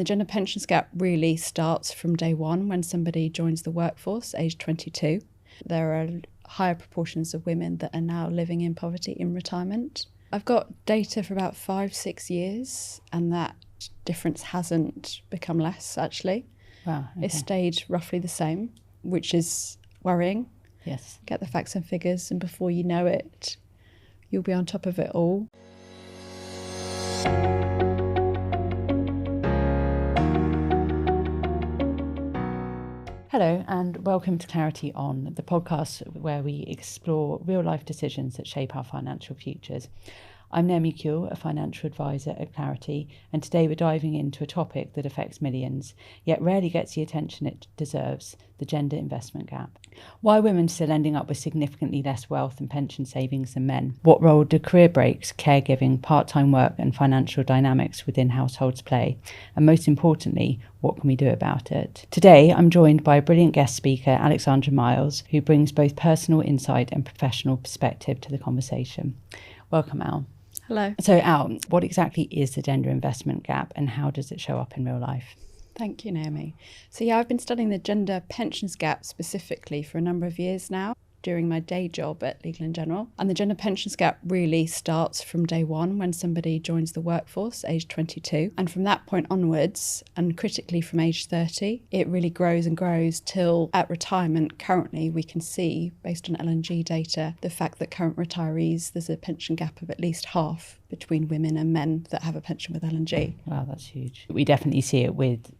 The gender pensions gap really starts from day one when somebody joins the workforce, age 22. There are higher proportions of women that are now living in poverty in retirement. I've got data for about 5-6 years, and that difference hasn't become less, actually. Wow. Okay. It's stayed roughly the same, which is worrying. Yes. Get the facts and figures, and before you know it, you'll be on top of it all. Hello and welcome to clarityON, the podcast where we explore real-life decisions that shape our financial futures. I'm Naomi Kewell, a financial advisor at Clarity, and today we're diving into a topic that affects millions, yet rarely gets the attention it deserves, the gender investment gap. Why are women still ending up with significantly less wealth and pension savings than men? What role do career breaks, caregiving, part-time work and financial dynamics within households play? And most importantly, what can we do about it? Today, I'm joined by a brilliant guest speaker, Alexandra Miles, who brings both personal insight and professional perspective to the conversation. Welcome, Al. Hello. So, Al, what exactly is the gender investment gap and how does it show up in real life? Thank you, Naomi. So I've been studying the gender pensions gap specifically for a number of years now during my day job at Legal & General. And the gender pensions gap really starts from day one when somebody joins the workforce, age 22. And from that point onwards, and critically from age 30, it really grows and grows till at retirement. Currently, we can see, based on L&G data, the fact that current retirees, there's a pension gap of at least half between women and men that have a pension with L&G. Wow, that's huge. We definitely see it with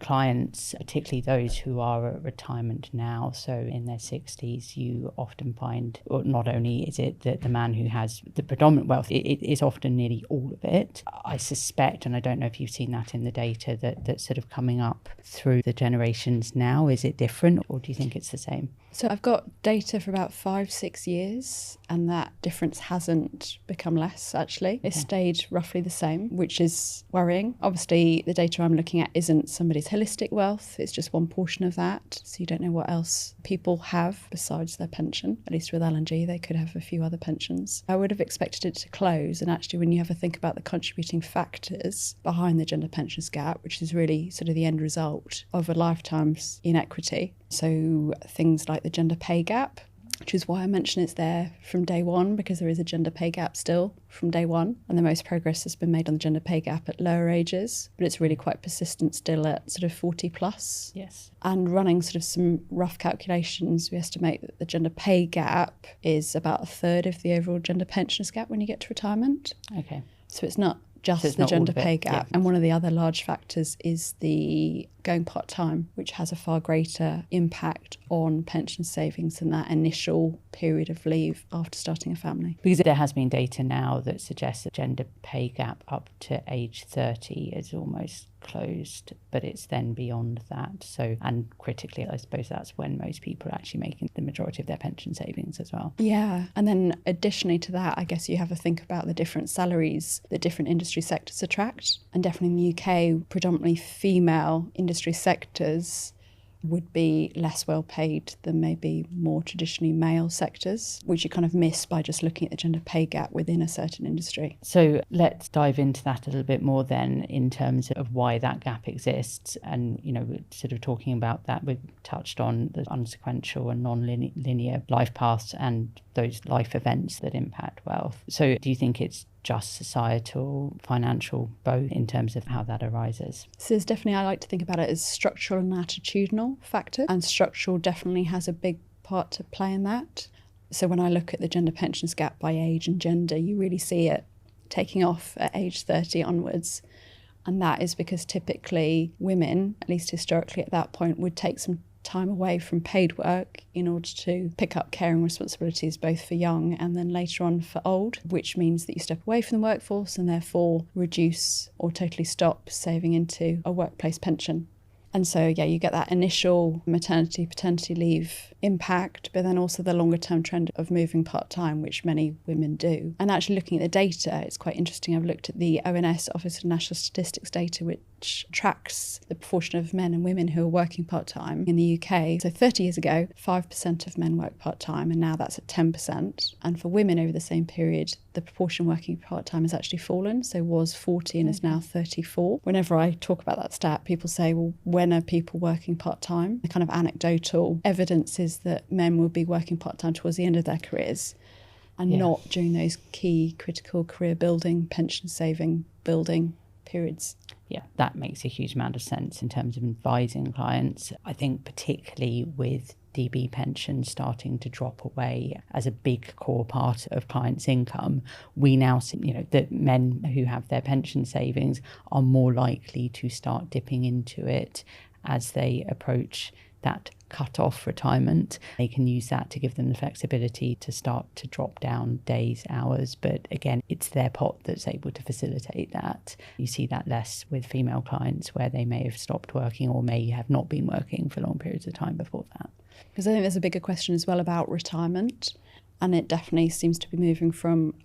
clients, particularly those who are at retirement now, so in their 60s, you often find, or not only is it that the man who has the predominant wealth, it is often nearly all of it. I suspect, and I don't know if you've seen that in the data, that's sort of coming up through the generations now. Is it different, or do you think it's the same? So I've got data for about 5-6 years, and that difference hasn't become less, actually. It's stayed roughly the same, which is worrying. Obviously, the data I'm looking at isn't somebody's holistic wealth. It's just one portion of that. So you don't know what else people have besides their pension. At least with L&G, they could have a few other pensions. I would have expected it to close. And actually, when you have a think about the contributing factors behind the gender pensions gap, which is really sort of the end result of a lifetime's inequity. So things like the gender pay gap, which is why I mention it's there from day one, because there is a gender pay gap still from day one. And the most progress has been made on the gender pay gap at lower ages, but it's really quite persistent still at sort of 40 plus. Yes. And running sort of some rough calculations, we estimate that the gender pay gap is about a third of the overall gender pensions gap when you get to retirement. Okay. So it's not just it's the not gender all of it, pay gap. yeah. And one of the other large factors is the going part-time, which has a far greater impact on pension savings than that initial period of leave after starting a family. Because there has been data now that suggests that gender pay gap up to age 30 is almost closed, but it's then beyond that. So, and critically, I suppose that's when most people are actually making the majority of their pension savings as well. Yeah. And then additionally to that, I guess you have to think about the different salaries that different industry sectors attract. And definitely in the UK, predominantly female industry sectors would be less well paid than maybe more traditionally male sectors, which you kind of miss by just looking at the gender pay gap within a certain industry. So let's dive into that a little bit more then in terms of why that gap exists. And, you know, we're sort of talking about that. We've touched on the unsequential and non-linear life paths and those life events that impact wealth. So do you think it's just societal, financial, both in terms of how that arises? So there's definitely, I like to think about it as structural and attitudinal factors, and structural definitely has a big part to play in that. So when I look at the gender pensions gap by age and gender, you really see it taking off at age 30 onwards. And that is because typically women, at least historically at that point, would take some time away from paid work in order to pick up caring responsibilities both for young and then later on for old, which means that you step away from the workforce and therefore reduce or totally stop saving into a workplace pension. And so, yeah, you get that initial maternity, paternity leave impact, but then also the longer term trend of moving part-time, which many women do. And actually looking at the data, it's quite interesting. I've looked at the ONS, Office of National Statistics data, which tracks the proportion of men and women who are working part-time in the UK. So 30 years ago, 5% of men worked part-time, and now that's at 10%. And for women over the same period, the proportion working part-time has actually fallen. So was 40 and is now 34. Whenever I talk about that stat, people say, well, when are people working part-time? The kind of anecdotal evidence is that men will be working part-time towards the end of their careers and not during those key critical career building, pension saving, building periods. Yeah, that makes a huge amount of sense in terms of advising clients. I think particularly with DB pensions starting to drop away as a big core part of clients' income, we now see, that men who have their pension savings are more likely to start dipping into it as they approach that cut-off retirement. They can use that to give them the flexibility to start to drop down days, hours, but again, it's their pot that's able to facilitate that. You see that less with female clients where they may have stopped working or may have not been working for long periods of time before that. Because I think there's a bigger question as well about retirement, and it definitely seems to be moving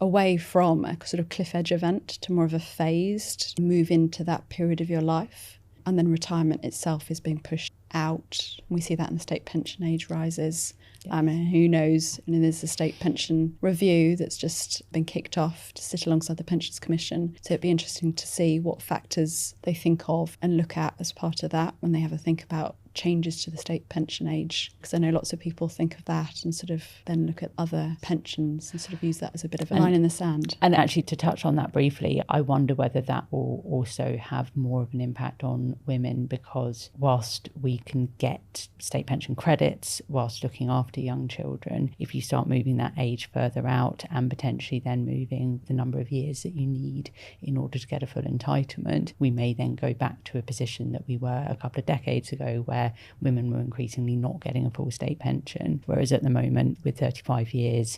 away from a sort of cliff edge event to more of a phased move into that period of your life. And then retirement itself is being pushed out. We see that in the state pension age rises. Who knows? And there's a state pension review that's just been kicked off to sit alongside the Pensions Commission. So it'd be interesting to see what factors they think of and look at as part of that when they have a think about changes to the state pension age, because I know lots of people think of that and sort of then look at other pensions and sort of use that as a bit of a line in the sand. And actually, to touch on that briefly, I wonder whether that will also have more of an impact on women, because whilst we can get state pension credits whilst looking after young children, if you start moving that age further out and potentially then moving the number of years that you need in order to get a full entitlement, we may then go back to a position that we were a couple of decades ago where women were increasingly not getting a full state pension. Whereas at the moment, with 35 years,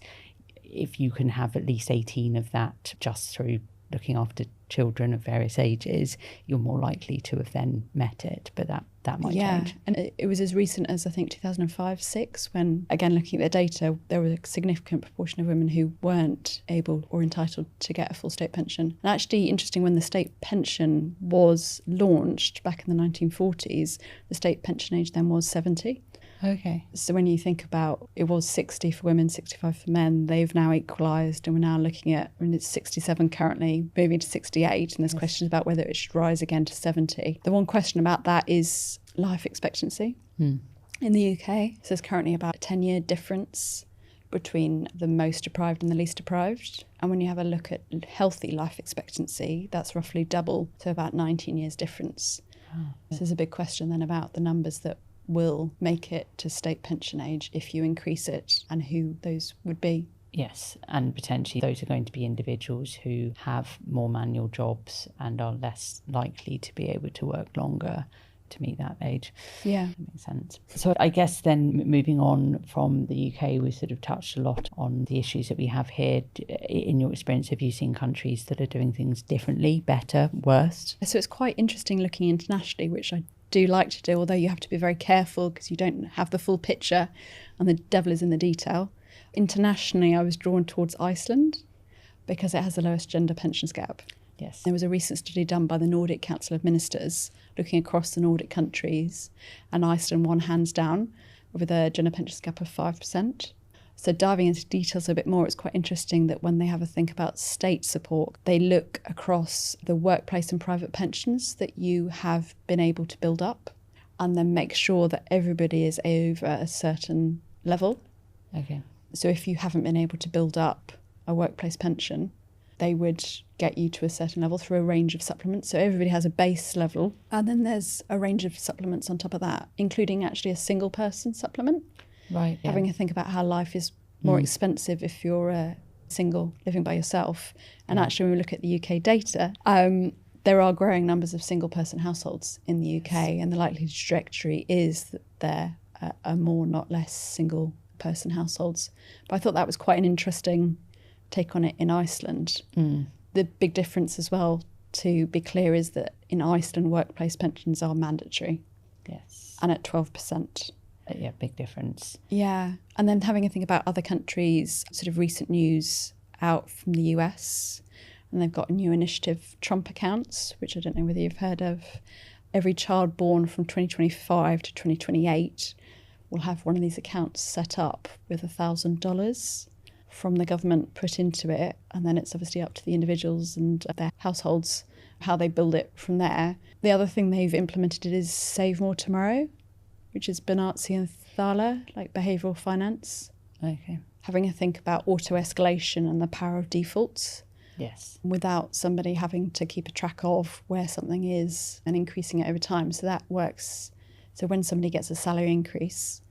if you can have at least 18 of that just through looking after children of various ages, you're more likely to have then met it. But that might change. And it was as recent as I think 2005-06 when, again, looking at the data, there was a significant proportion of women who weren't able or entitled to get a full state pension. And actually, interesting, when the state pension was launched back in the 1940s, the state pension age then was 70. Okay. So when you think about, it was 60 for women, 65 for men, they've now equalised, and we're now looking at, it's 67 currently, moving to 68, and there's questions about whether it should rise again to 70. The one question about that is life expectancy in the UK. So there's currently about a 10-year difference between the most deprived and the least deprived. And when you have a look at healthy life expectancy, that's roughly double, so about 19 years difference. So there's a big question then about the numbers that will make it to state pension age if you increase it, and who those would be. Yes, and potentially those are going to be individuals who have more manual jobs and are less likely to be able to work longer to meet that age. Yeah. That makes sense. So I guess then moving on from the UK, we sort of touched a lot on the issues that we have here. In your experience, have you seen countries that are doing things differently, better, worse? So it's quite interesting looking internationally, which I do like to do, although you have to be very careful because you don't have the full picture and the devil is in the detail. Internationally, I was drawn towards Iceland because it has the lowest gender pensions gap. Yes. There was a recent study done by the Nordic Council of Ministers looking across the Nordic countries, and Iceland won hands down with a gender pensions gap of 5%. So diving into details a bit more, it's quite interesting that when they have a think about state support, they look across the workplace and private pensions that you have been able to build up and then make sure that everybody is over a certain level. Okay. So if you haven't been able to build up a workplace pension, they would get you to a certain level through a range of supplements. So everybody has a base level, and then there's a range of supplements on top of that, including actually a single person supplement. Right. Yeah. Having a think about how life is more expensive if you're a single living by yourself. And actually, when we look at the UK data, there are growing numbers of single person households in the UK, and the likely trajectory is that there are more, not less, single person households. But I thought that was quite an interesting take on it in Iceland. The big difference as well, to be clear, is that in Iceland, workplace pensions are mandatory. Yes. and at 12%. Yeah, big difference. Yeah. And then having a think about other countries, sort of recent news out from the US, and they've got a new initiative, Trump accounts, which I don't know whether you've heard of. Every child born from 2025 to 2028 will have one of these accounts set up with $1,000 from the government put into it. And then it's obviously up to the individuals and their households how they build it from there. The other thing they've implemented is Save More Tomorrow, which is Benazzi and Thaler, like behavioural finance. Okay. Having a think about auto-escalation and the power of defaults. Yes. Without somebody having to keep a track of where something is and increasing it over time. So that works. So when somebody gets a salary increase,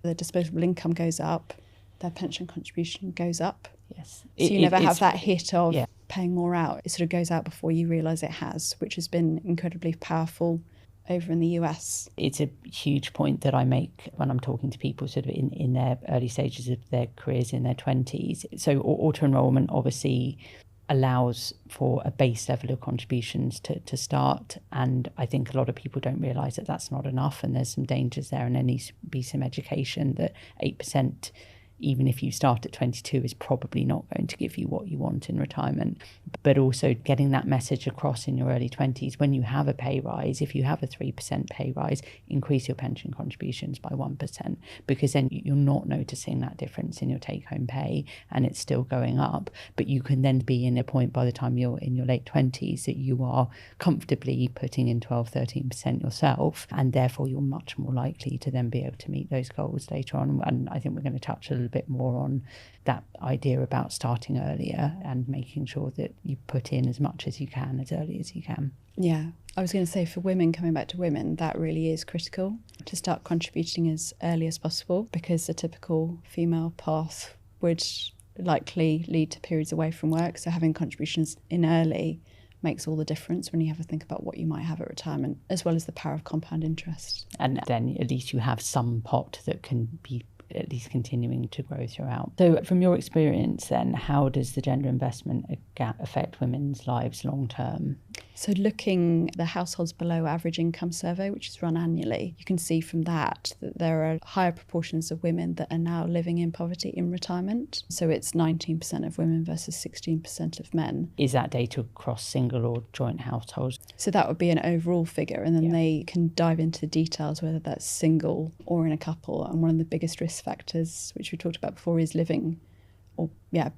their disposable income goes up, their pension contribution goes up. Yes. So you never have that hit of paying more out. It sort of goes out before you realise it has, which has been incredibly powerful over in the US. It's a huge point that I make when I'm talking to people sort of in their early stages of their careers, in their 20s. So auto-enrolment obviously allows for a base level of contributions to start, and I think a lot of people don't realise that that's not enough, and there's some dangers there, and there needs to be some education that 8%, even if you start at 22, is probably not going to give you what you want in retirement. But also getting that message across in your early 20s, when you have a pay rise, if you have a 3% pay rise, increase your pension contributions by 1%, because then you're not noticing that difference in your take-home pay and it's still going up. But you can then be in a point by the time you're in your late 20s that you are comfortably putting in 12, 13% yourself, and therefore you're much more likely to then be able to meet those goals later on. And I think we're going to touch a little bit more on that idea about starting earlier and making sure that you put in as much as you can as early as you can. Yeah, I was going to say for women, coming back to women, that really is critical to start contributing as early as possible, because the typical female path would likely lead to periods away from work. So having contributions in early makes all the difference when you have to think about what you might have at retirement, as well as the power of compound interest. And then at least you have some pot that can be at least continuing to grow throughout. So from your experience then, how does the gender investment gap affect women's lives long term? So looking at the households below average income survey, which is run annually, you can see from that there are higher proportions of women that are now living in poverty in retirement. So it's 19% of women versus 16% of men. Is that data across single or joint households? So that would be an overall figure, and then they can dive into the details, whether that's single or in a couple. And one of the biggest risk factors, which we talked about before, is living or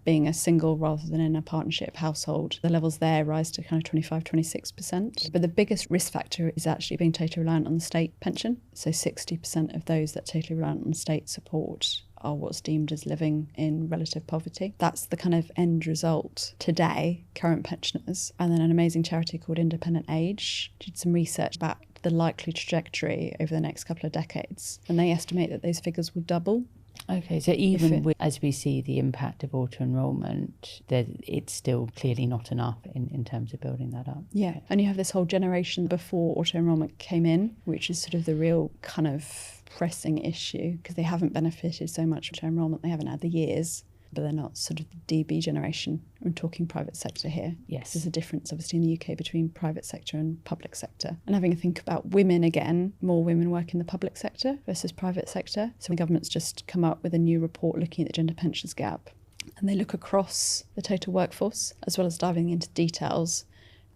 being a single rather than in a partnership household. The levels there rise to kind of 25, 26%. But the biggest risk factor is actually being totally reliant on the state pension. So 60% of those that totally reliant on state support are what's deemed as living in relative poverty. That's the kind of end result today, current pensioners. And then an amazing charity called Independent Age did some research about the likely trajectory over the next couple of decades. And they estimate that those figures will double. Okay, so even as we see the impact of auto-enrolment, it's still clearly not enough in terms of building that up. Yeah, and you have this whole generation before auto-enrolment came in, which is sort of the real kind of pressing issue, because they haven't benefited so much from auto-enrolment. They haven't had the years, but they're not sort of the DB generation. I'm talking private sector here. Yes. There's a difference, obviously, in the UK between private sector and public sector. And having a think about women again, more women work in the public sector versus private sector. So the government's just come up with a new report looking at the gender pensions gap. And they look across the total workforce, as well as diving into details.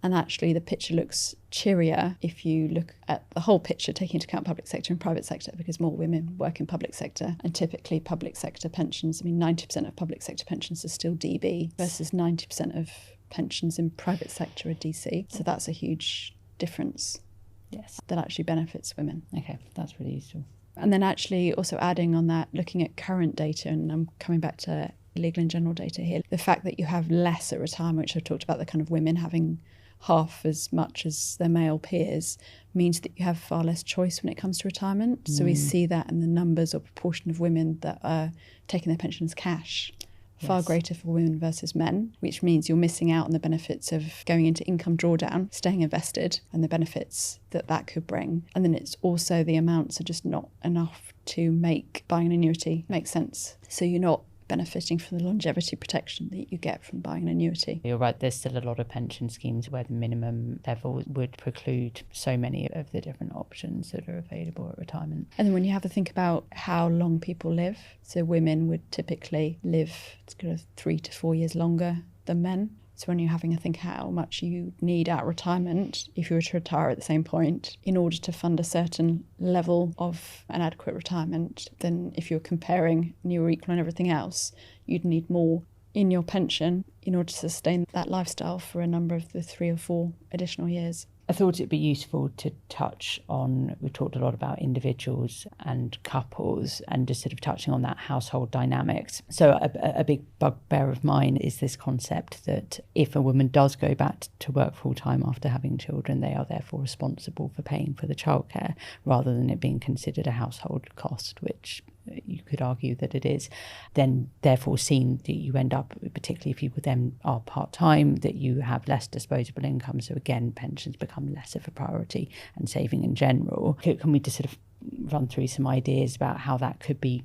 And actually the picture looks cheerier if you look at the whole picture, taking into account public sector and private sector, because more women work in public sector. And typically public sector pensions, 90% of public sector pensions are still DB versus 90% of pensions in private sector are DC. So that's a huge difference. Yes. That actually benefits women. Okay, that's really useful. And then actually also adding on that, looking at current data, and I'm coming back to legal and general data here, the fact that you have less at retirement, which I've talked about, the kind of women having half as much as their male peers, means that you have far less choice when it comes to retirement. So we see that in the numbers or proportion of women that are taking their pension as cash, far greater for women versus men, which means you're missing out on the benefits of going into income drawdown, staying invested, and the benefits that could bring. And then it's also the amounts are just not enough to make buying an annuity make sense. So you're not benefiting from the longevity protection that you get from buying an annuity. You're right, there's still a lot of pension schemes where the minimum level would preclude so many of the different options that are available at retirement. And then when you have to think about how long people live, so women would typically live kind of 3 to 4 years longer than men. So when you're having to think how much you need at retirement, if you were to retire at the same point, in order to fund a certain level of an adequate retirement, then if you're comparing and you were equal and everything else, you'd need more in your pension in order to sustain that lifestyle for a number of the 3 or 4 additional years. I thought it'd be useful to touch on, we've talked a lot about individuals and couples and just sort of touching on that household dynamics. So a big bugbear of mine is this concept that if a woman does go back to work full time after having children, they are therefore responsible for paying for the childcare rather than it being considered a household cost, which you could argue that it is, then therefore seen that you end up, particularly if you then are part-time, that you have less disposable income. So again, pensions become less of a priority and saving in general. Can we just sort of run through some ideas about how that could be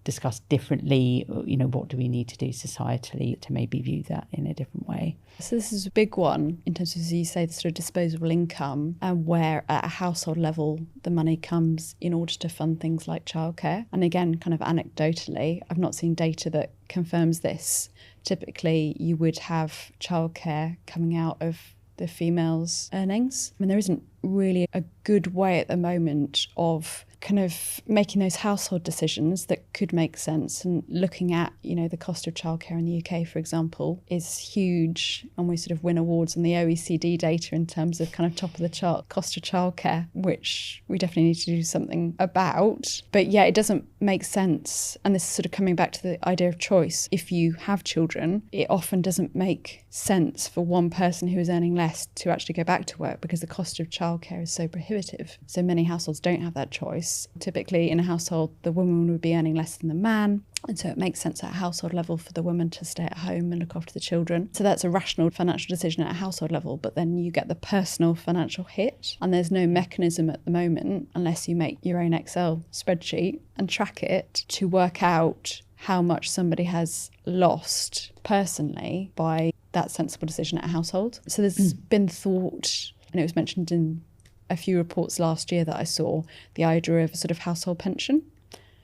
discussed differently? You know, what do we need to do societally to maybe view that in a different way? So this is a big one in terms of, as you say, the sort of disposable income, and where at a household level the money comes in order to fund things like childcare. And again, kind of anecdotally, I've not seen data that confirms this. Typically you would have childcare coming out of the female's earnings. I mean, there isn't really a good way at the moment of kind of making those household decisions that could make sense. And looking at, you know, the cost of childcare in the UK, for example, is huge. And we sort of win awards on the OECD data in terms of kind of top of the chart cost of childcare, which we definitely need to do something about. But yeah, it doesn't make sense. And this is sort of coming back to the idea of choice. If you have children, it often doesn't make sense for one person who is earning less to actually go back to work because the cost of childcare is so prohibitive. So many households don't have that choice. Typically in a household, the woman would be earning less than the man. And so it makes sense at a household level for the woman to stay at home and look after the children. So that's a rational financial decision at a household level, but then you get the personal financial hit. And there's no mechanism at the moment, unless you make your own Excel spreadsheet and track it, to work out how much somebody has lost personally by that sensible decision at a household. So there's been thought, and it was mentioned in a few reports last year that I saw, the idea of a sort of household pension.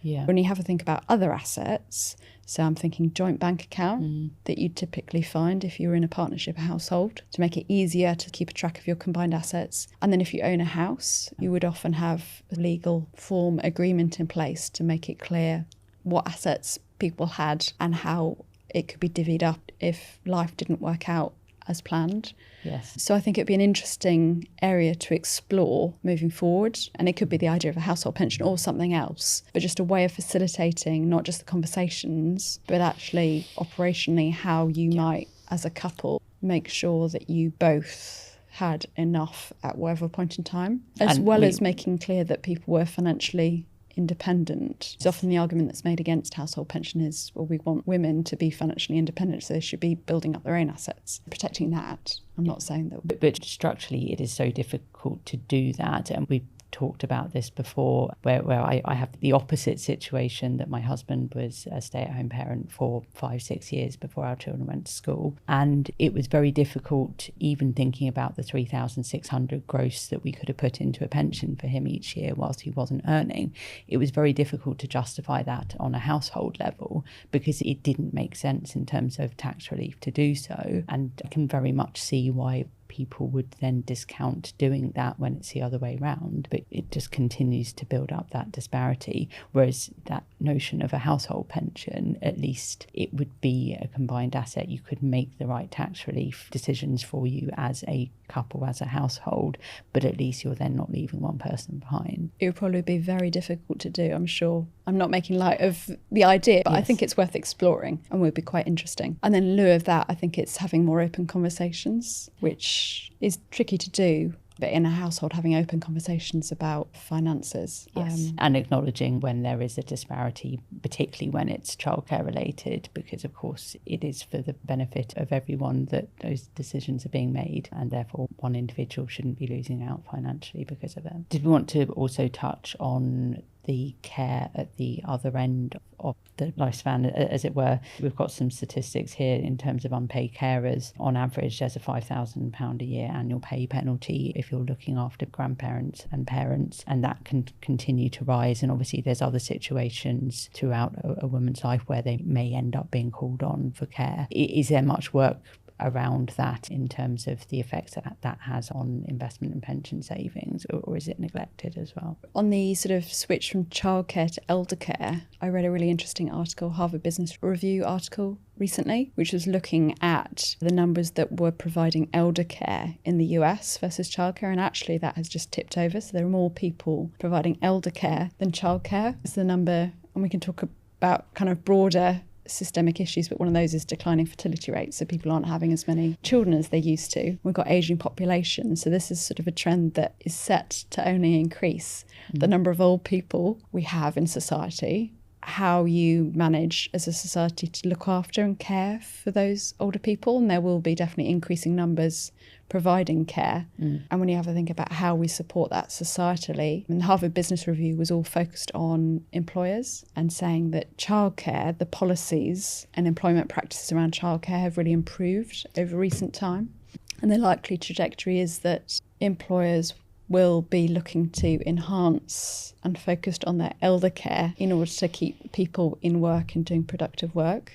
Yeah. When you have to think about other assets, so I'm thinking joint bank account that you'd typically find if you're in a partnership, a household, to make it easier to keep a track of your combined assets. And then if you own a house, you would often have a legal form agreement in place to make it clear what assets people had and how it could be divvied up if life didn't work out as planned. Yes. So I think it'd be an interesting area to explore moving forward. And it could be the idea of a household pension or something else, but just a way of facilitating not just the conversations, but actually operationally how you might, as a couple, make sure that you both had enough at whatever point in time, as well as making clear that people were financially independent. It's often the argument that's made against household pension is, well, we want women to be financially independent, so they should be building up their own assets. Protecting that, I'm not saying that. But structurally, it is so difficult to do that. And we've talked about this before, where I have the opposite situation, that my husband was a stay-at-home parent for 5-6 years before our children went to school, and it was very difficult even thinking about the 3,600 gross that we could have put into a pension for him each year whilst he wasn't earning. It was very difficult to justify that on a household level because it didn't make sense in terms of tax relief to do so, and I can very much see why people would then discount doing that when it's the other way round, but it just continues to build up that disparity. Whereas that notion of a household pension, at least it would be a combined asset. You could make the right tax relief decisions for you as a couple, as a household, but at least you're then not leaving one person behind. It would probably be very difficult to do, I'm sure. I'm not making light of the idea, but yes, I think it's worth exploring and would be quite interesting. And then in lieu of that, I think it's having more open conversations, which is tricky to do, but in a household, having open conversations about finances. Yes, and acknowledging when there is a disparity, particularly when it's childcare related, because of course it is for the benefit of everyone that those decisions are being made, and therefore one individual shouldn't be losing out financially because of them. Did we want to also touch on the care at the other end of the lifespan, as it were. We've got some statistics here in terms of unpaid carers. On average, there's a £5,000 a year annual pay penalty if you're looking after grandparents and parents, and that can continue to rise. And obviously there's other situations throughout a woman's life where they may end up being called on for care. Is there much work around that in terms of the effects that has on investment and pension savings, or is it neglected as well? On the sort of switch from childcare to elder care, I read a really interesting article, Harvard Business Review article recently, which was looking at the numbers that were providing elder care in the US versus childcare, and actually that has just tipped over. So there are more people providing elder care than childcare. It's the number, and we can talk about kind of broader systemic issues, but one of those is declining fertility rates, so people aren't having as many children as they used to. We've got ageing population, so this is sort of a trend that is set to only increase the number of old people we have in society. How you manage as a society to look after and care for those older people, and there will be definitely increasing numbers providing care. And when you have to think about how we support that societally, and the Harvard Business Review was all focused on employers and saying that childcare, the policies and employment practices around childcare have really improved over recent time. And the likely trajectory is that employers will be looking to enhance and focused on their elder care in order to keep people in work and doing productive work.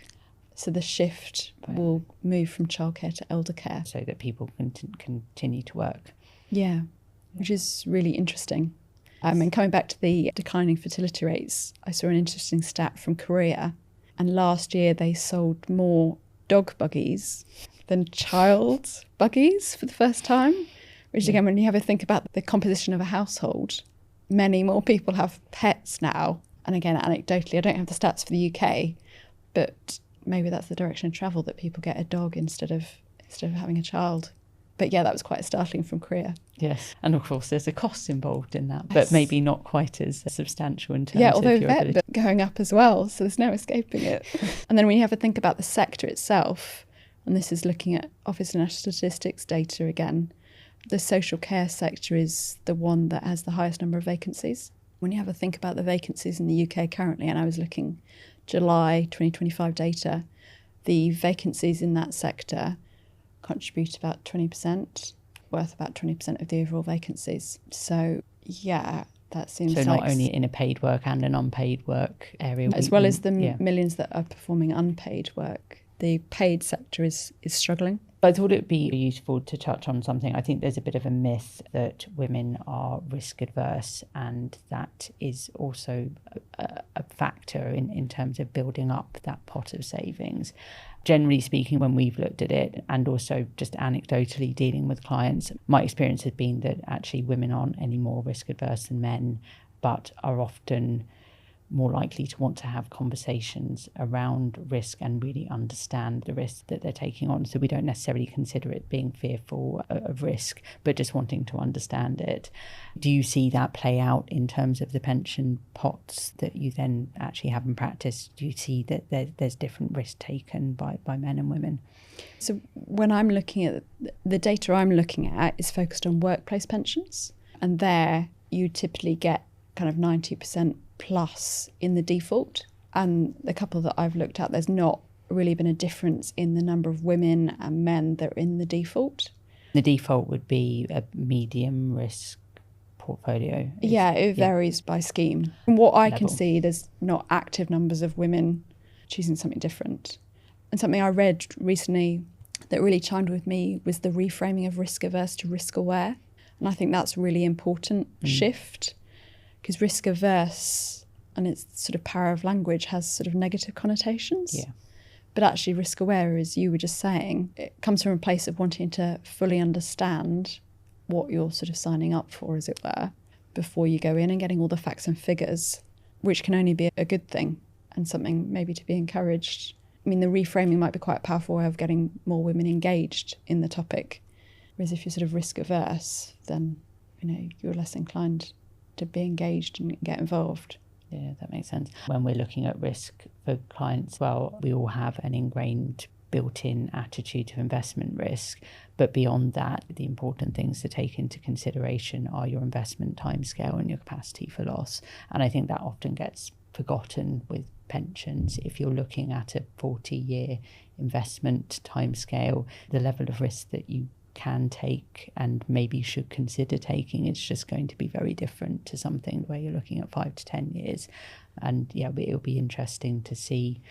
So the shift will move from childcare to elder care. So that people can continue to work. Yeah, which is really interesting. And coming back to the declining fertility rates, I saw an interesting stat from Korea. And last year they sold more dog buggies than child buggies for the first time. Which again, when you have a think about the composition of a household, many more people have pets now. And again, anecdotally, I don't have the stats for the UK, but maybe that's the direction of travel, that people get a dog instead of having a child. But yeah, that was quite startling from Korea. Yes, and of course there's a cost involved in that, but maybe not quite as substantial in terms although of your ability. vet going up as well, so there's no escaping it. And then when you have a think about the sector itself, and this is looking at Office for National Statistics data again, the social care sector is the one that has the highest number of vacancies. When you have a think about the vacancies in the UK currently, and I was looking July 2025 data, the vacancies in that sector contribute about 20%, worth about 20% of the overall vacancies. So yeah, that seems so not only in a paid work and an unpaid work area. As well as the millions that are performing unpaid work. The paid sector is struggling. I thought it would be useful to touch on something. I think there's a bit of a myth that women are risk adverse, and that is also a factor in terms of building up that pot of savings. Generally speaking, when we've looked at it, and also just anecdotally dealing with clients, my experience has been that actually women aren't any more risk adverse than men, but are often more likely to want to have conversations around risk and really understand the risk that they're taking on. So we don't necessarily consider it being fearful of risk, but just wanting to understand it. Do you see that play out in terms of the pension pots that you then actually have in practice? Do you see that there's different risk taken by men and women? So when I'm looking at the data I'm looking at is focused on workplace pensions, and there you typically get kind of 90% plus in the default. And the couple that I've looked at, there's not really been a difference in the number of women and men that are in the default. The default would be a medium risk portfolio. It varies by scheme. From what I can Level. see, there's not active numbers of women choosing something different. And something I read recently that really chimed with me was the reframing of risk averse to risk aware. And I think that's a really important shift. Because risk averse and its sort of power of language has sort of negative connotations. Yeah. But actually risk aware, as you were just saying, it comes from a place of wanting to fully understand what you're sort of signing up for, as it were, before you go in, and getting all the facts and figures, which can only be a good thing and something maybe to be encouraged. I mean, the reframing might be quite a powerful way of getting more women engaged in the topic. Whereas if you're sort of risk averse, then, you're less inclined to be engaged and get involved. Yeah, that makes sense. When we're looking at risk for clients, well, we all have an ingrained built-in attitude to investment risk. But beyond that, the important things to take into consideration are your investment timescale and your capacity for loss. And I think that often gets forgotten with pensions. If you're looking at a 40-year investment timescale, the level of risk that you can take and maybe should consider taking is just going to be very different to something where you're looking at 5 to 10 years. And yeah, it'll be interesting to see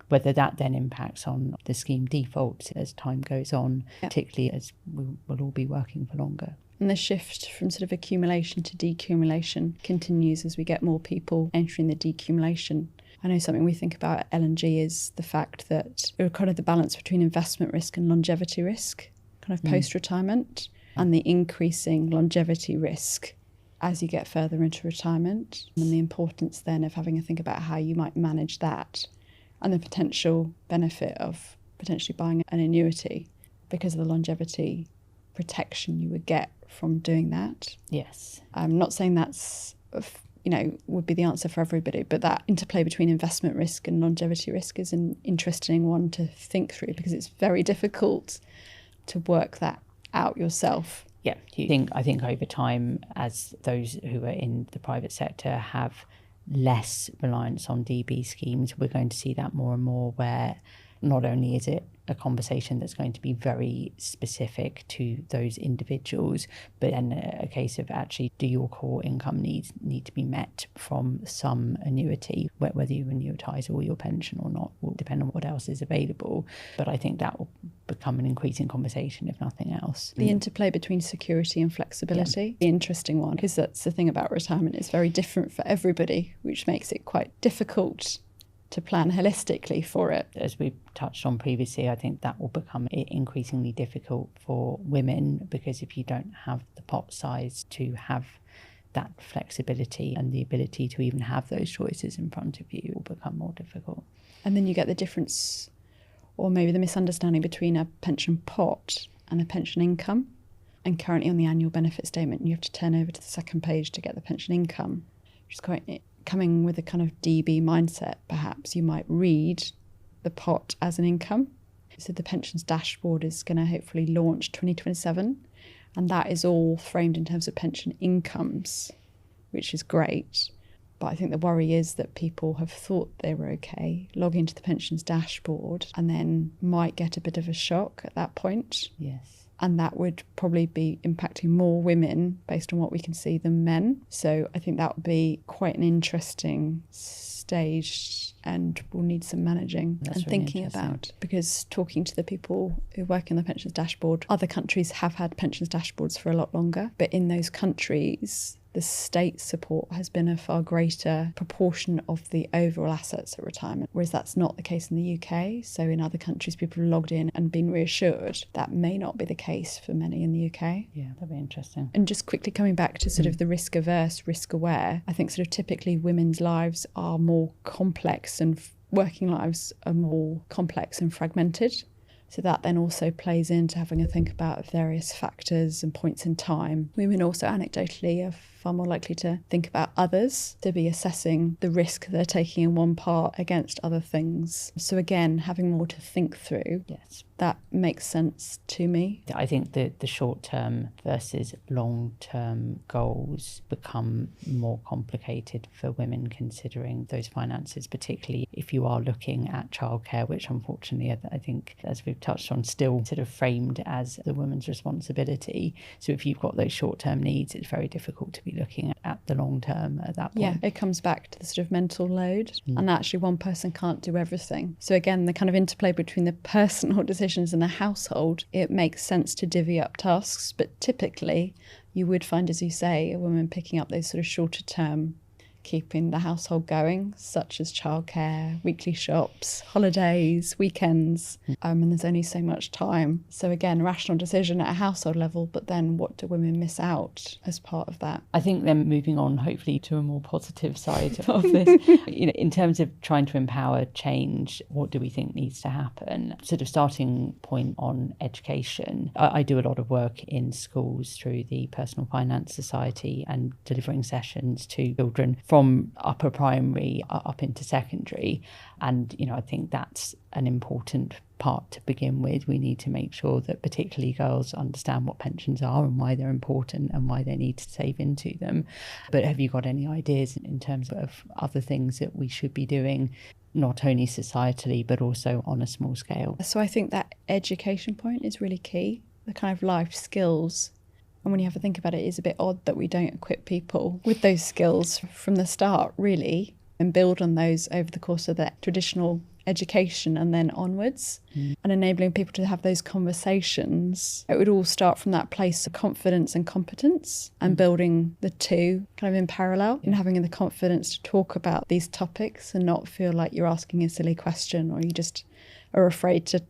whether that then impacts on the scheme defaults as time goes on, particularly as we will all be working for longer. And the shift from sort of accumulation to decumulation continues as we get more people entering the decumulation. I know something we think about at L&G is the fact that kind of the balance between investment risk and longevity risk, kind of post-retirement, and the increasing longevity risk as you get further into retirement, and the importance then of having a think about how you might manage that, and the potential benefit of potentially buying an annuity because of the longevity protection you would get from doing that. Yes. I'm not saying that's, would be the answer for everybody, but that interplay between investment risk and longevity risk is an interesting one to think through, because it's very difficult to work that out yourself. Yeah, I think over time, as those who are in the private sector have less reliance on DB schemes, we're going to see that more and more, where not only is it a conversation that's going to be very specific to those individuals, but then a case of actually, do your core income needs need to be met from some annuity, whether you annuitise all your pension or not will depend on what else is available. But I think that will become an increasing conversation, if nothing else. The interplay between security and flexibility, the interesting one, because that's the thing about retirement, it's very different for everybody, which makes it quite difficult to plan holistically for it. As we've touched on previously, I think that will become increasingly difficult for women, because if you don't have the pot size to have that flexibility and the ability to even have those choices in front of you, it will become more difficult. And then you get the difference, or maybe the misunderstanding, between a pension pot and a pension income. And currently on the annual benefit statement, you have to turn over to the second page to get the pension income, which is quite coming with a kind of DB mindset. Perhaps you might read the pot as an income. So the pensions dashboard is going to hopefully launch 2027, and that is all framed in terms of pension incomes, which is great. But I think the worry is that people have thought they were okay, log into the pensions dashboard, and then might get a bit of a shock at that point. Yes. And that would probably be impacting more women, based on what we can see, than men. So I think that would be quite an interesting stage, and we'll need some managing and really thinking about. Because talking to the people who work in the pensions dashboard, other countries have had pensions dashboards for a lot longer. But in those countries, the state support has been a far greater proportion of the overall assets at retirement, whereas that's not the case in the UK. So in other countries, people have logged in and been reassured. That may not be the case for many in the UK. Yeah, that'd be interesting. And just quickly coming back to sort of the risk averse, risk aware, I think sort of typically women's lives are more complex, and working lives are more complex and fragmented. So that then also plays into having a think about various factors and points in time. Women also anecdotally are far more likely to think about others, to be assessing the risk they're taking in one part against other things. So again, having more to think through. Yes. That makes sense to me. I think that the short-term versus long-term goals become more complicated for women, considering those finances, particularly if you are looking at childcare, which unfortunately I think, as we've touched on, still sort of framed as the woman's responsibility. So if you've got those short-term needs, it's very difficult to be looking at the long-term at that point. Yeah, it comes back to the sort of mental load, and actually one person can't do everything. So again, the kind of interplay between the personal decisions in the household, it makes sense to divvy up tasks, but typically you would find, as you say, a woman picking up those sort of shorter term, keeping the household going, such as childcare, weekly shops, holidays, weekends, and there's only so much time. So again, rational decision at a household level, but then what do women miss out as part of that? I think then moving on, hopefully, to a more positive side of this, in terms of trying to empower change, what do we think needs to happen? Sort of starting point on education. I do a lot of work in schools through the Personal Finance Society and delivering sessions to children from upper primary up into secondary. And, I think that's an important part to begin with. We need to make sure that particularly girls understand what pensions are and why they're important and why they need to save into them. But have you got any ideas in terms of other things that we should be doing, not only societally, but also on a small scale? So I think that education point is really key, the kind of life skills. And when you have to think about it, it's a bit odd that we don't equip people with those skills from the start, really, and build on those over the course of their traditional education and then onwards, and enabling people to have those conversations. It would all start from that place of confidence and competence, and building the two kind of in parallel, and having the confidence to talk about these topics and not feel like you're asking a silly question or you just are afraid to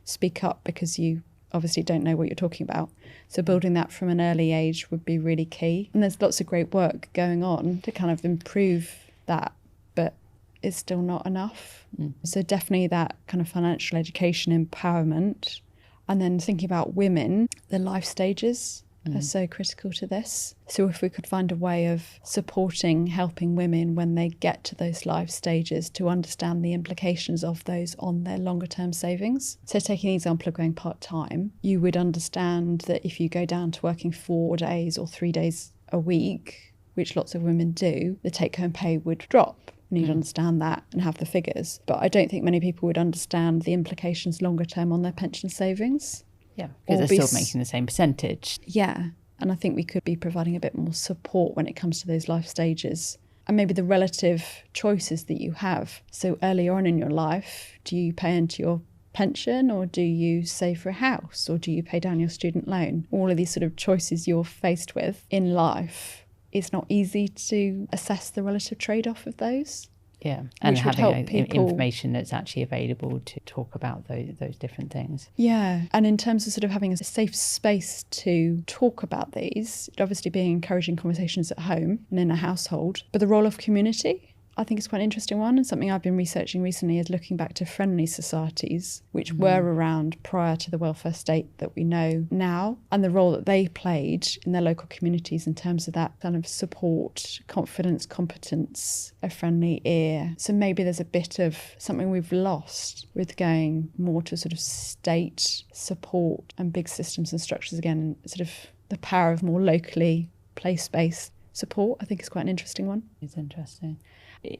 speak up because you obviously don't know what you're talking about. So building that from an early age would be really key. And there's lots of great work going on to kind of improve that, but it's still not enough. So definitely that kind of financial education empowerment. And then thinking about women, the life stages are so critical to this. So if we could find a way of supporting, helping women when they get to those life stages to understand the implications of those on their longer term savings. So taking the example of going part-time, you would understand that if you go down to working 4 days or 3 days a week, which lots of women do, the take-home pay would drop. And you'd understand that and have the figures. But I don't think many people would understand the implications longer term on their pension savings. Yeah, because they're still making the same percentage. Yeah, and I think we could be providing a bit more support when it comes to those life stages. And maybe the relative choices that you have. So early on in your life, do you pay into your pension, or do you save for a house, or do you pay down your student loan? All of these sort of choices you're faced with in life. It's not easy to assess the relative trade-off of those. Yeah, and having information that's actually available to talk about those different things. Yeah, and in terms of sort of having a safe space to talk about these, obviously being encouraging conversations at home and in a household, but the role of community, I think it's quite an interesting one, and something I've been researching recently is looking back to friendly societies, which were around prior to the welfare state that we know now, and the role that they played in their local communities in terms of that kind of support, confidence, competence, a friendly ear. So maybe there's a bit of something we've lost with going more to sort of state support and big systems and structures again, and sort of the power of more locally place-based support. I think is quite an interesting one. It's interesting.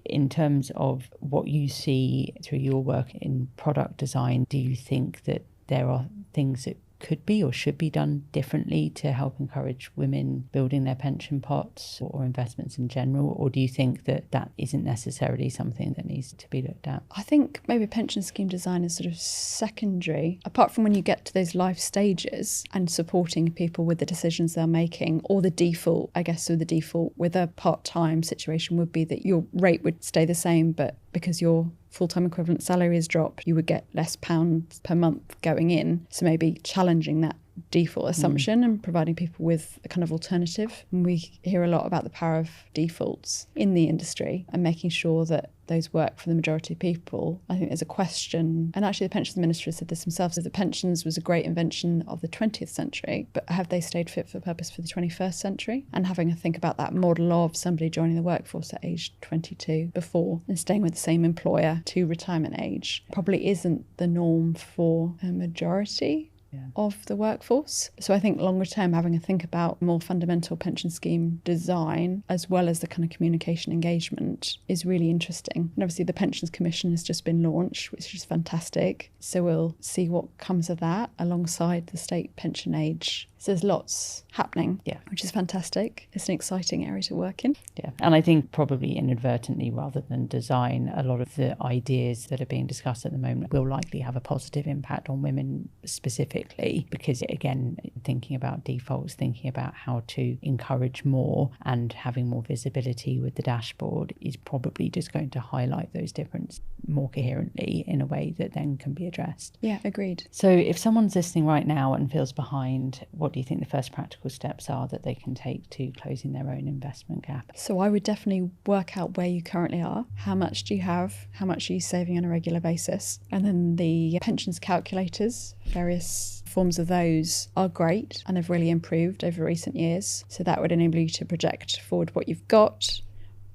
In terms of what you see through your work in product design, do you think that there are things that could be or should be done differently to help encourage women building their pension pots or investments in general? Or do you think that that isn't necessarily something that needs to be looked at? I think maybe pension scheme design is sort of secondary, apart from when you get to those life stages and supporting people with the decisions they're making, or the default, I guess, so the default with a part-time situation would be that your rate would stay the same, but because your full-time equivalent salary has dropped, you would get less pounds per month going in. So maybe challenging that default assumption and providing people with a kind of alternative. And we hear a lot about the power of defaults in the industry and making sure that those work for the majority of people. I think there's a question, and actually the pensions minister said this himself, that the pensions was a great invention of the 20th century, but have they stayed fit for purpose for the 21st century? And having a think about that model of somebody joining the workforce at age 22 before and staying with the same employer to retirement age probably isn't the norm for a majority of the workforce. So I think longer term, having a think about more fundamental pension scheme design as well as the kind of communication engagement is really interesting. And obviously the Pensions Commission has just been launched, which is fantastic. So we'll see what comes of that alongside the state pension age. So there's lots happening, which is fantastic. It's an exciting area to work in. Yeah, and I think probably inadvertently rather than design, a lot of the ideas that are being discussed at the moment will likely have a positive impact on women specifically, because again, thinking about defaults, thinking about how to encourage more and having more visibility with the dashboard is probably just going to highlight those differences more coherently in a way that then can be addressed. Yeah, agreed. So if someone's listening right now and feels behind, what do you think the first practical steps are that they can take to closing their own investment gap? So I would definitely work out where you currently are. How much do you have? How much are you saving on a regular basis? And then the pensions calculators, various forms of those are great and have really improved over recent years. So that would enable you to project forward what you've got,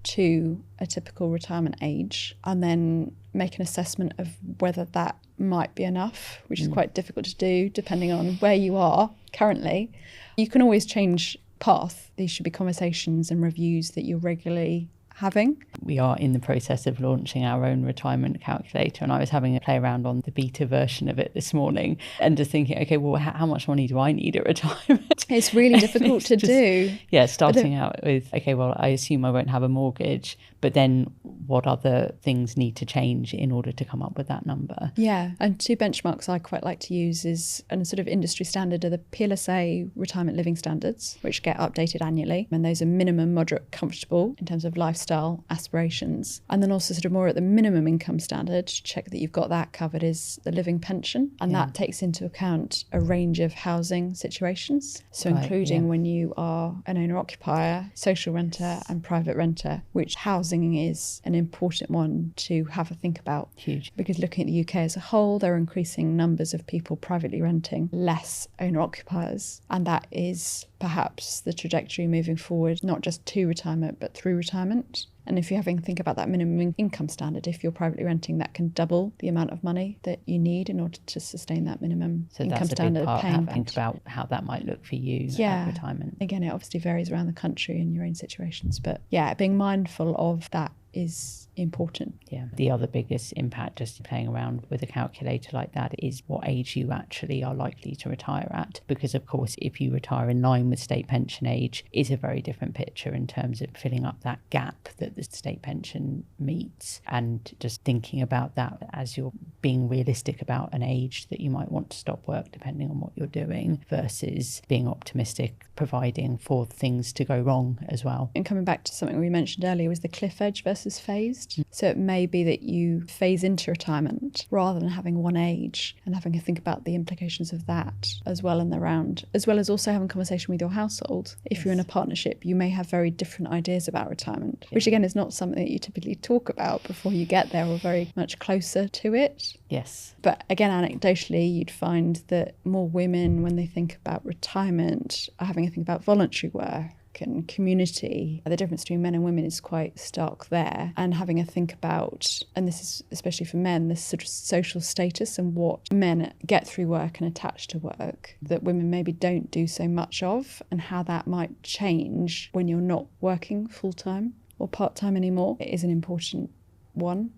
to a typical retirement age and then make an assessment of whether that might be enough, which is quite difficult to do depending on where you are currently. You can always change path. These should be conversations and reviews that you're regularly having. We are in the process of launching our own retirement calculator, and I was having a play around on the beta version of it this morning and just thinking, okay, well, how much money do I need at retirement? It's really difficult to do. Yeah, starting out with, okay, well, I assume I won't have a mortgage, but then what other things need to change in order to come up with that number? Yeah, and two benchmarks I quite like to use is, and a sort of industry standard, are the PLSA retirement living standards, which get updated annually. And those are minimum, moderate, comfortable in terms of lifestyle aspirations. And then also sort of more at the minimum income standard, check that you've got that covered, is the living pension. And that takes into account a range of housing situations. So including when you are an owner-occupier, social renter and private renter, which housing is an important one to have a think about. Huge. Because looking at the UK as a whole, there are increasing numbers of people privately renting, less owner-occupiers. And that is perhaps the trajectory moving forward, not just to retirement, but through retirement. And if you're having to think about that minimum income standard, if you're privately renting, that can double the amount of money that you need in order to sustain that minimum income standard. So that's a big part, think about how that might look for you at retirement. Again, it obviously varies around the country and your own situations, but yeah, being mindful of that is important. Yeah. The other biggest impact just playing around with a calculator like that is what age you actually are likely to retire at. Because of course, if you retire in line with state pension age, is a very different picture in terms of filling up that gap that the state pension meets, and just thinking about that as you're being realistic about an age that you might want to stop work depending on what you're doing, versus being optimistic, providing for things to go wrong as well. And coming back to something we mentioned earlier was the cliff edge versus phased. So it may be that you phase into retirement rather than having one age, and having to think about the implications of that as well in the round, as well as also having a conversation with your household. If you're in a partnership, you may have very different ideas about retirement, which again is not something that you typically talk about before you get there, or very much closer to it. Yes. But again, anecdotally, you'd find that more women, when they think about retirement, are having to think about voluntary work and community. The difference between men and women is quite stark there, and having a think about, and this is especially for men, this sort of social status and what men get through work and attach to work that women maybe don't do so much of, and how that might change when you're not working full-time or part-time anymore. It is an important one.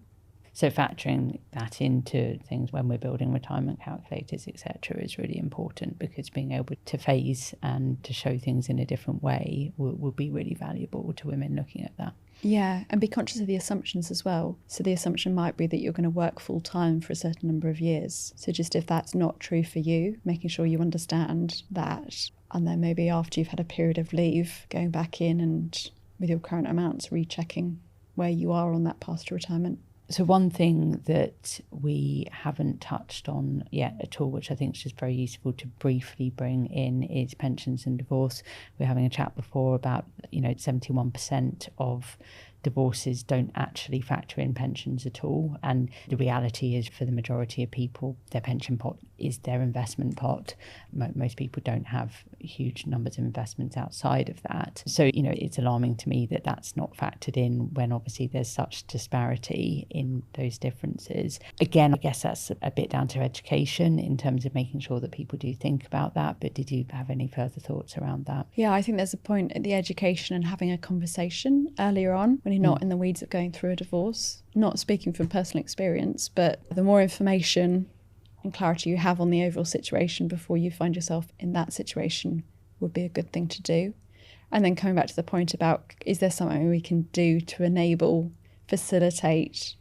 So factoring that into things when we're building retirement calculators, etc., is really important, because being able to phase and to show things in a different way will be really valuable to women looking at that. Yeah, and be conscious of the assumptions as well. So the assumption might be that you're going to work full time for a certain number of years. So just if that's not true for you, making sure you understand that. And then maybe after you've had a period of leave, going back in and with your current amounts, rechecking where you are on that path to retirement. So one thing that we haven't touched on yet at all, which I think is just very useful to briefly bring in, is pensions and divorce. We were having a chat before about, 71% of divorces don't actually factor in pensions at all. And the reality is, for the majority of people, their pension pot is their investment pot. Most people don't have huge numbers of investments outside of that. So, it's alarming to me that that's not factored in when obviously there's such disparity in those differences. Again, I guess that's a bit down to education in terms of making sure that people do think about that. But did you have any further thoughts around that? Yeah, I think there's a point at the education and having a conversation earlier on when you're not in the weeds of going through a divorce. Not speaking from personal experience, but the more information and clarity you have on the overall situation before you find yourself in that situation would be a good thing to do. And then coming back to the point about, is there something we can do to enable, facilitate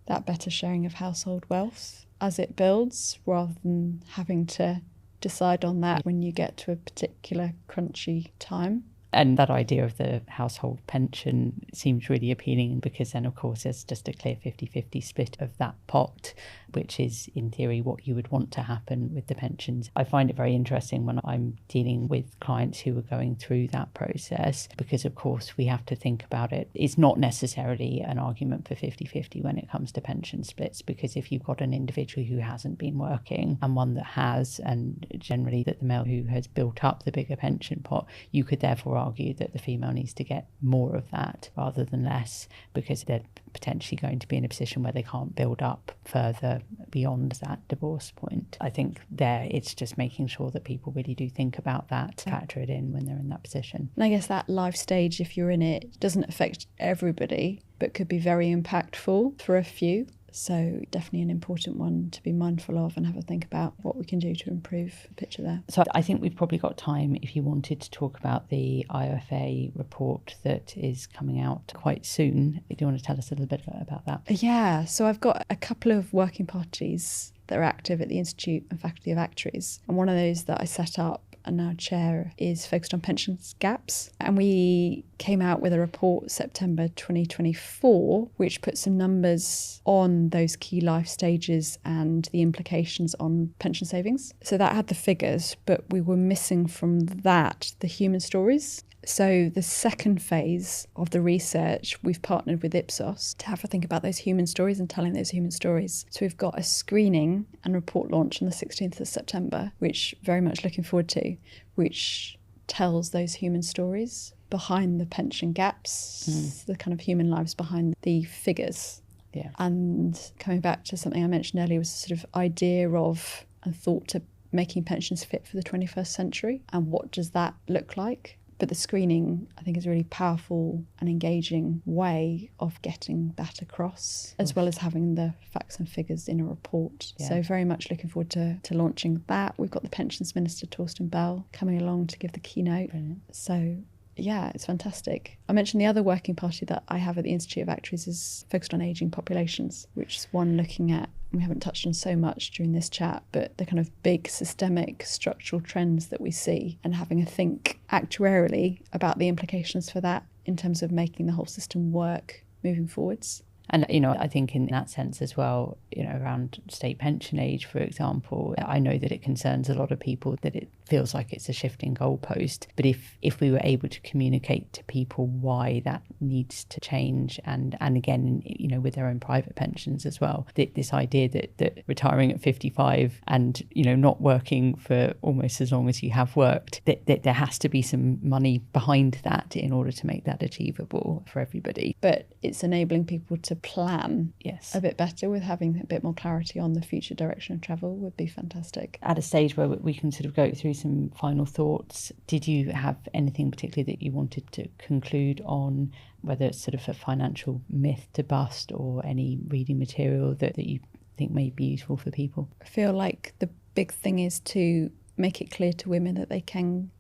that better sharing of household wealth as it builds, rather than having to decide on that when you get to a particular crunchy time. And that idea of the household pension seems really appealing, because then, of course, there's just a clear 50-50 split of that pot, which is, in theory, what you would want to happen with the pensions. I find it very interesting when I'm dealing with clients who are going through that process, because, of course, we have to think about it. It's not necessarily an argument for 50-50 when it comes to pension splits, because if you've got an individual who hasn't been working and one that has, and generally that the male who has built up the bigger pension pot, you could therefore argue that the female needs to get more of that rather than less, because they're potentially going to be in a position where they can't build up further beyond that divorce point. I think there it's just making sure that people really do think about that, factor it in when they're in that position. And I guess that life stage, if you're in it, doesn't affect everybody, but could be very impactful for a few. So definitely an important one to be mindful of and have a think about what we can do to improve the picture there. So I think we've probably got time if you wanted to talk about the IFoA report that is coming out quite soon. Do you want to tell us a little bit about that? Yeah, so I've got a couple of working parties that are active at the Institute and Faculty of Actuaries. And one of those that I set up and now chair is focused on pensions gaps. And we came out with a report September 2024, which put some numbers on those key life stages and the implications on pension savings. So that had the figures, but we were missing from that the human stories. So the second phase of the research, we've partnered with Ipsos to have a think about those human stories and telling those human stories. So we've got a screening and report launch on the 16th of September, which very much looking forward to, which tells those human stories behind the pension gaps, the kind of human lives behind the figures. Yeah. And coming back to something I mentioned earlier was the sort of idea of and thought to making pensions fit for the 21st century and what does that look like? But the screening, I think, is a really powerful and engaging way of getting that across, as well as having the facts and figures in a report. Yeah. So very much looking forward to launching that. We've got the Pensions Minister, Torsten Bell, coming along to give the keynote. Brilliant. So yeah, it's fantastic. I mentioned the other working party that I have at the Institute of Actuaries is focused on ageing populations, which is one looking at, we haven't touched on so much during this chat, but the kind of big systemic structural trends that we see and having a think actuarially about the implications for that in terms of making the whole system work moving forwards. And, you know, I think in that sense as well, you know, around state pension age, for example, I know that it concerns a lot of people that it feels like it's a shifting goalpost. But if we were able to communicate to people why that needs to change and again, you know, with their own private pensions as well, this idea that retiring at 55 and, you know, not working for almost as long as you have worked, that there has to be some money behind that in order to make that achievable for everybody. But it's enabling people to plan yes, a bit better with having a bit more clarity on the future direction of travel would be fantastic. At a stage where we can sort of go through some final thoughts, did you have anything particularly that you wanted to conclude on, whether it's sort of a financial myth to bust or any reading material that you think may be useful for people? I feel like the big thing is to make it clear to women that they can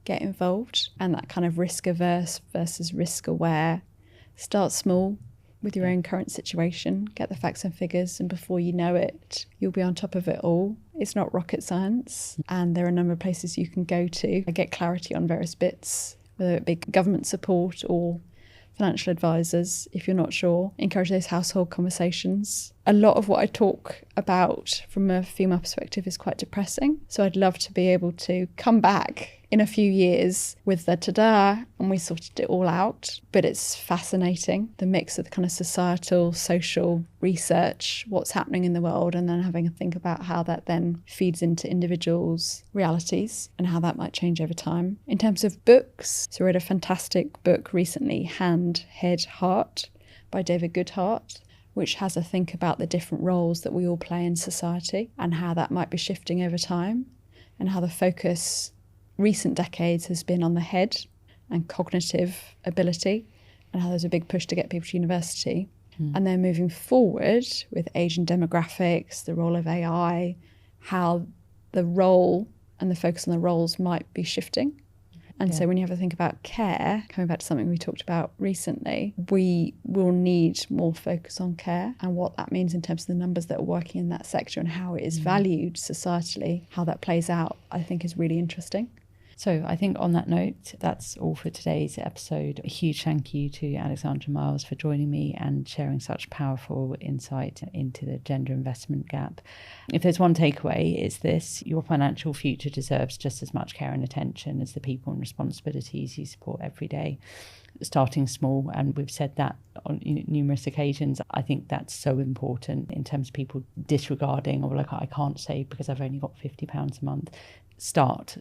get involved, and that kind of risk averse versus risk aware. Start small with your own current situation, get the facts and figures, and before you know it, you'll be on top of it all. It's not rocket science, and there are a number of places you can go to and get clarity on various bits, whether it be government support or financial advisors if you're not sure. Encourage those household conversations. A lot of what I talk about from a female perspective is quite depressing, so I'd love to be able to come back in a few years with the ta-da, and we sorted it all out. But it's fascinating, the mix of the kind of societal, social research, what's happening in the world, and then having a think about how that then feeds into individuals' realities and how that might change over time. In terms of books, so I read a fantastic book recently, Hand, Head, Heart by David Goodhart, which has a think about the different roles that we all play in society and how that might be shifting over time, and how the focus recent decades has been on the head and cognitive ability, and how there's a big push to get people to university. And then moving forward with Asian demographics, the role of AI, how the role and the focus on the roles might be shifting. And so when you have to think about care, coming back to something we talked about recently, we will need more focus on care and what that means in terms of the numbers that are working in that sector and how it is valued societally. How that plays out, I think, is really interesting. So I think on that note, that's all for today's episode. A huge thank you to Alexandra Miles for joining me and sharing such powerful insight into the gender investment gap. If there's one takeaway, it's this: your financial future deserves just as much care and attention as the people and responsibilities you support every day. starting small, and we've said that on numerous occasions. I think that's so important in terms of people disregarding, or like, I can't save because I've only got £50 a month. Start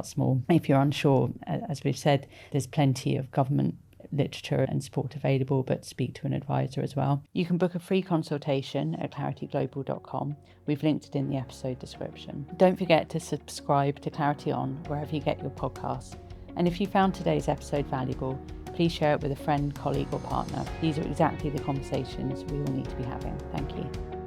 small. If you're unsure, as we've said, there's plenty of government literature and support available, but speak to an advisor as well. You can book a free consultation at clarityglobal.com. We've linked it in the episode description. Don't forget to subscribe to clarityON wherever you get your podcasts. And if you found today's episode valuable, please share it with a friend, colleague or partner. These are exactly the conversations we all need to be having. Thank you.